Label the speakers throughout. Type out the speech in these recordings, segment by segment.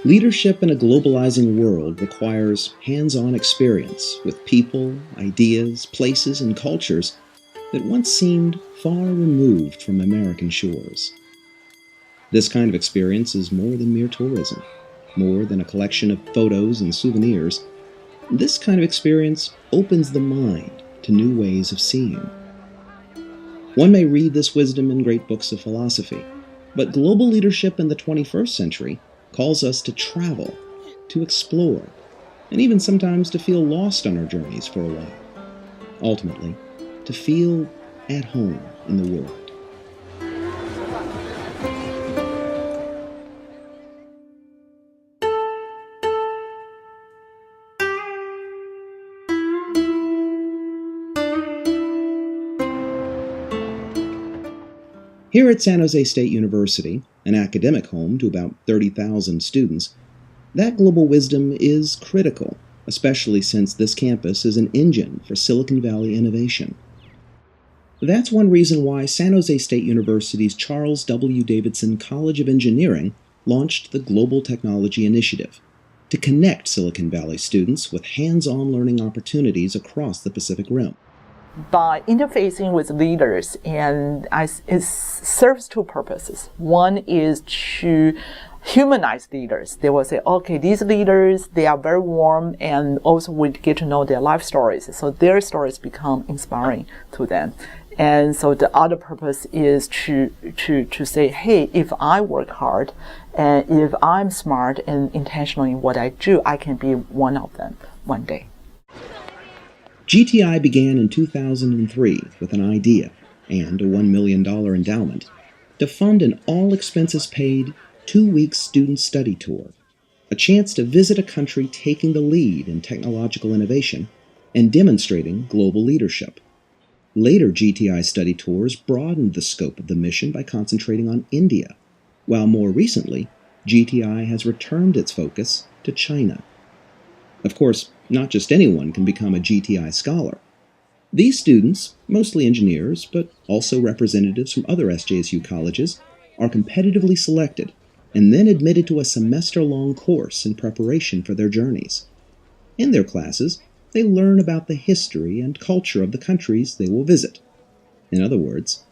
Speaker 1: Leadership in a globalizing world requires hands-on experience with people, ideas, places, and cultures that once seemed far removed from American shores. This kind of experience is more than mere tourism, more than a collection of photos and souvenirs. This kind of experience opens the mind to new ways of seeing. One may read this wisdom in great books of philosophy, but global leadership in the 21st century calls us to travel, to explore, and even sometimes to feel lost on our journeys for a while. Ultimately, to feel at home in the world. Here at San Jose State University, an academic home to about 30,000 students, that global wisdom is critical, especially since this campus is an engine for Silicon Valley innovation. That's one reason why San Jose State University's Charles W. Davidson College of Engineering launched the Global Technology Initiative to connect Silicon Valley students with hands-on learning opportunities across the Pacific Rim.
Speaker 2: By interfacing with leaders, and it serves two purposes. One is to humanize leaders. They will say, okay, these leaders, they are very warm, and also we get to know their life stories. So their stories become inspiring to them. And so the other purpose is to say, hey, if I work hard, and if I'm smart and intentional in what I do, I can be one of them one day.
Speaker 1: GTI began in 2003 with an idea and a $1 million endowment to fund an all-expenses-paid 2-week student study tour, a chance to visit a country taking the lead in technological innovation and demonstrating global leadership. Later GTI study tours broadened the scope of the mission by concentrating on India, while more recently, GTI has returned its focus to China. Of course, not just anyone can become a GTI scholar. These students, mostly engineers, but also representatives from other SJSU colleges, are competitively selected and then admitted to a semester-long course in preparation for their journeys. In their classes, they learn about the history and culture of the countries they will visit. In other words,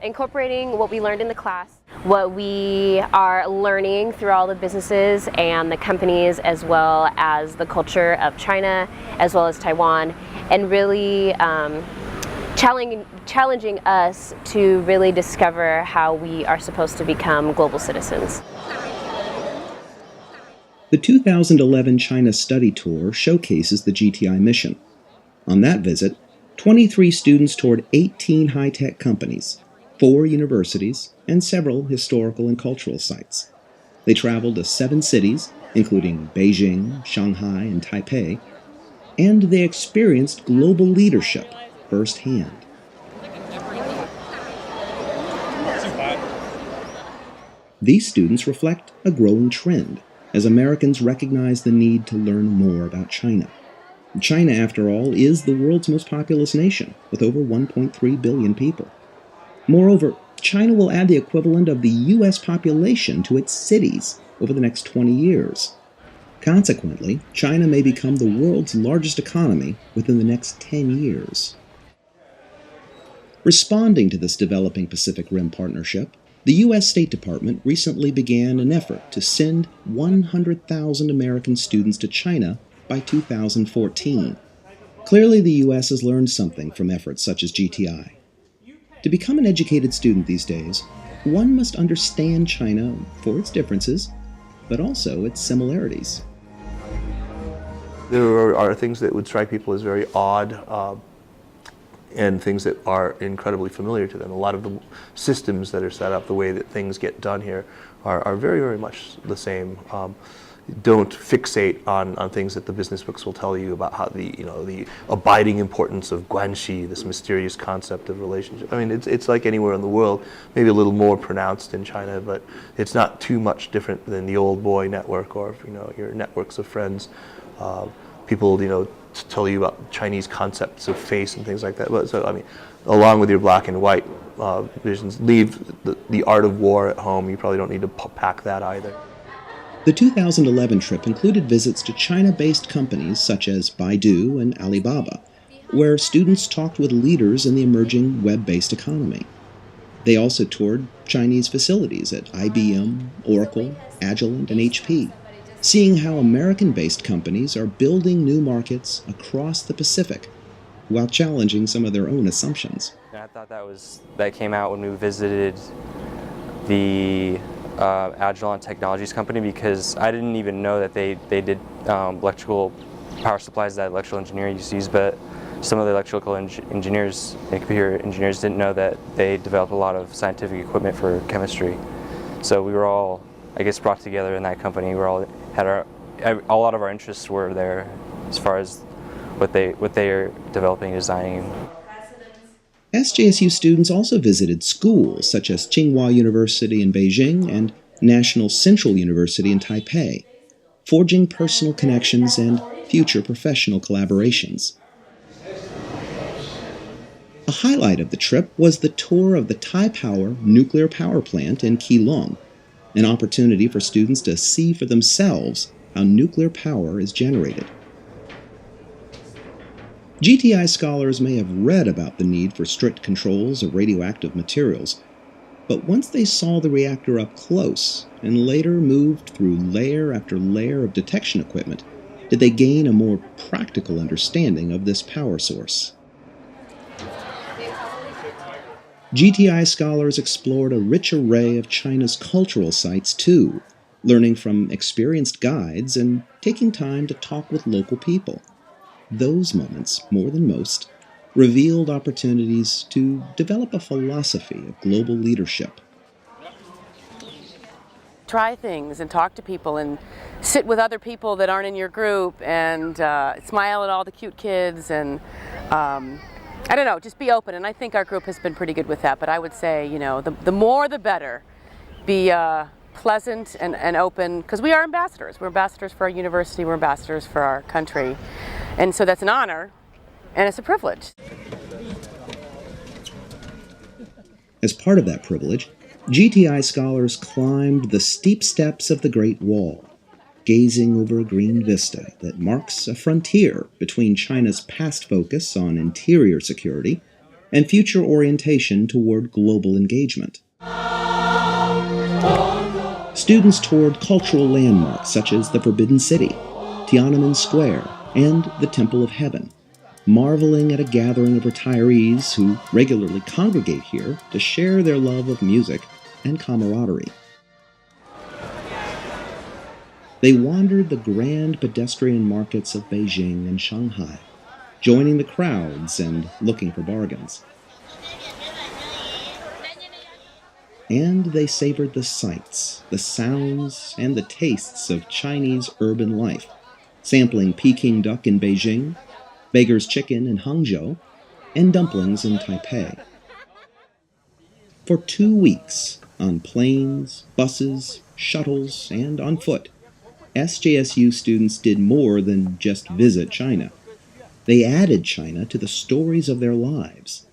Speaker 3: incorporating what we learned in the class, what we are learning through all the businesses and the companies, as well as the culture of China, as well as Taiwan, and really challenging us to really discover how we are supposed to become global citizens.
Speaker 1: The 2011 China Study Tour showcases the GTI mission. On that visit, 23 students toured 18 high-tech companies, 4 universities, and several historical and cultural sites. They traveled to 7 cities, including Beijing, Shanghai, and Taipei, and they experienced global leadership firsthand. These students reflect a growing trend as Americans recognize the need to learn more about China. China, after all, is the world's most populous nation, with over 1.3 billion people. Moreover, China will add the equivalent of the U.S. population to its cities over the next 20 years. Consequently, China may become the world's largest economy within the next 10 years. Responding to this developing Pacific Rim partnership, the U.S. State Department recently began an effort to send 100,000 American students to China by 2014. Clearly, the U.S. has learned something from efforts such as GTI. To become an educated student these days, one must understand China for its differences, but also its similarities.
Speaker 4: There are things that would strike people as very odd and things that are incredibly familiar to them. A lot of the systems that are set up, the way that things get done here, are very, very much the same. Don't fixate on things that the business books will tell you about how the abiding importance of guanxi, this mysterious concept of relationship. I mean, it's like anywhere in the world, maybe a little more pronounced in China, but it's not too much different than the old boy network or your networks of friends. People tell you about Chinese concepts of face and things like that. But so I mean, along with your black and white visions, leave the art of war at home. You probably don't need to pack that either.
Speaker 1: The 2011 trip included visits to China-based companies such as Baidu and Alibaba, where students talked with leaders in the emerging web-based economy. They also toured Chinese facilities at IBM, Oracle, Agilent, and HP, seeing how American-based companies are building new markets across the Pacific while challenging some of their own assumptions.
Speaker 5: I thought that came out when we visited the Agilent Technologies company, because I didn't even know that they did electrical power supplies that electrical engineering used to use, but some of the electrical engineers and computer engineers didn't know that they developed a lot of scientific equipment for chemistry. So we were all, I guess, brought together in that company. We all had a lot of our interests were there as far as what they are developing and designing.
Speaker 1: SJSU students also visited schools such as Tsinghua University in Beijing and National Central University in Taipei, forging personal connections and future professional collaborations. A highlight of the trip was the tour of the Taipower nuclear power plant in Keelung, an opportunity for students to see for themselves how nuclear power is generated. GTI scholars may have read about the need for strict controls of radioactive materials, but once they saw the reactor up close and later moved through layer after layer of detection equipment, did they gain a more practical understanding of this power source. GTI scholars explored a rich array of China's cultural sites too, learning from experienced guides and taking time to talk with local people. Those moments, more than most, revealed opportunities to develop a philosophy of global leadership.
Speaker 6: Try things and talk to people and sit with other people that aren't in your group and smile at all the cute kids and I don't know, just be open, and I think our group has been pretty good with that, but I would say, you know, the more the better. Be pleasant and open, because we are ambassadors. We're ambassadors for our university, we're ambassadors for our country, and so that's an honor, and it's a privilege.
Speaker 1: As part of that privilege, GTI scholars climbed the steep steps of the Great Wall, gazing over a green vista that marks a frontier between China's past focus on interior security and future orientation toward global engagement. Students toured cultural landmarks such as the Forbidden City, Tiananmen Square, and the Temple of Heaven, marveling at a gathering of retirees who regularly congregate here to share their love of music and camaraderie. They wandered the grand pedestrian markets of Beijing and Shanghai, joining the crowds and looking for bargains. And they savored the sights, the sounds, and the tastes of Chinese urban life, sampling Peking duck in Beijing, beggar's chicken in Hangzhou, and dumplings in Taipei. For 2 weeks, on planes, buses, shuttles, and on foot, SJSU students did more than just visit China. They added China to the stories of their lives,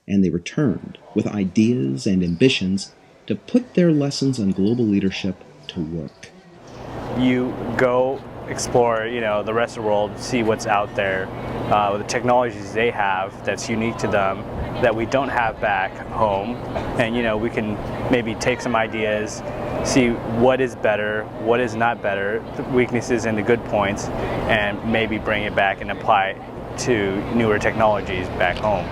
Speaker 1: and they returned with ideas and ambitions to put their lessons on global leadership to work.
Speaker 7: You go explore, the rest of the world, see what's out there, the technologies they have that's unique to them that we don't have back home, and we can maybe take some ideas, see what is better, what is not better, the weaknesses and the good points, and maybe bring it back and apply it to newer technologies back home.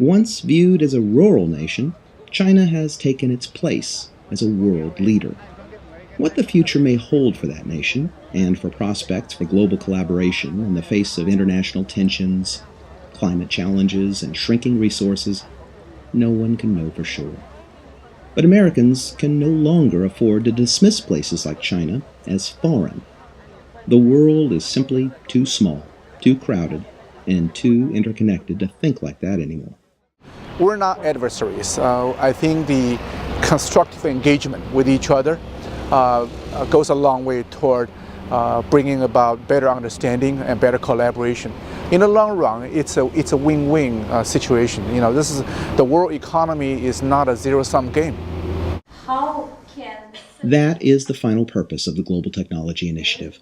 Speaker 1: Once viewed as a rural nation, China has taken its place as a world leader. What the future may hold for that nation, and for prospects for global collaboration in the face of international tensions, climate challenges, and shrinking resources, no one can know for sure. But Americans can no longer afford to dismiss places like China as foreign. The world is simply too small, too crowded, and too interconnected to think like that anymore.
Speaker 8: We're not adversaries. I think the constructive engagement with each other goes a long way toward bringing about better understanding and better collaboration. In the long run, it's a win-win situation. The world economy is not a zero-sum game.
Speaker 9: How can
Speaker 1: That is the final purpose of the Global Technology Initiative,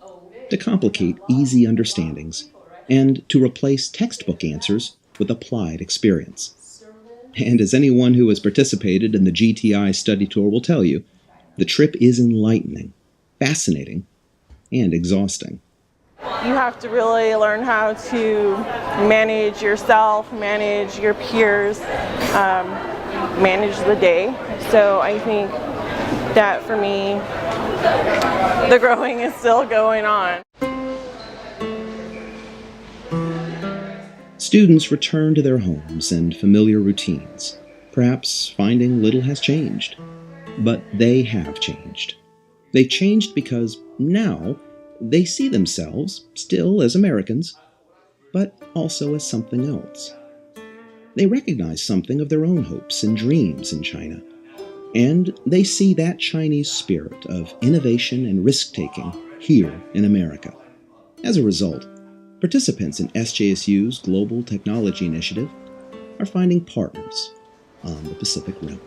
Speaker 1: to complicate easy understandings and to replace textbook answers with applied experience. And as anyone who has participated in the GTI study tour will tell you, the trip is enlightening, fascinating, and exhausting.
Speaker 9: You have to really learn how to manage yourself, manage your peers, manage the day. So I think that for me, the growing is still going on.
Speaker 1: Students return to their homes and familiar routines, perhaps finding little has changed. But they have changed. They changed because now they see themselves still as Americans, but also as something else. They recognize something of their own hopes and dreams in China, and they see that Chinese spirit of innovation and risk-taking here in America. As a result, participants in SJSU's Global Technology Initiative are finding partners on the Pacific Rim.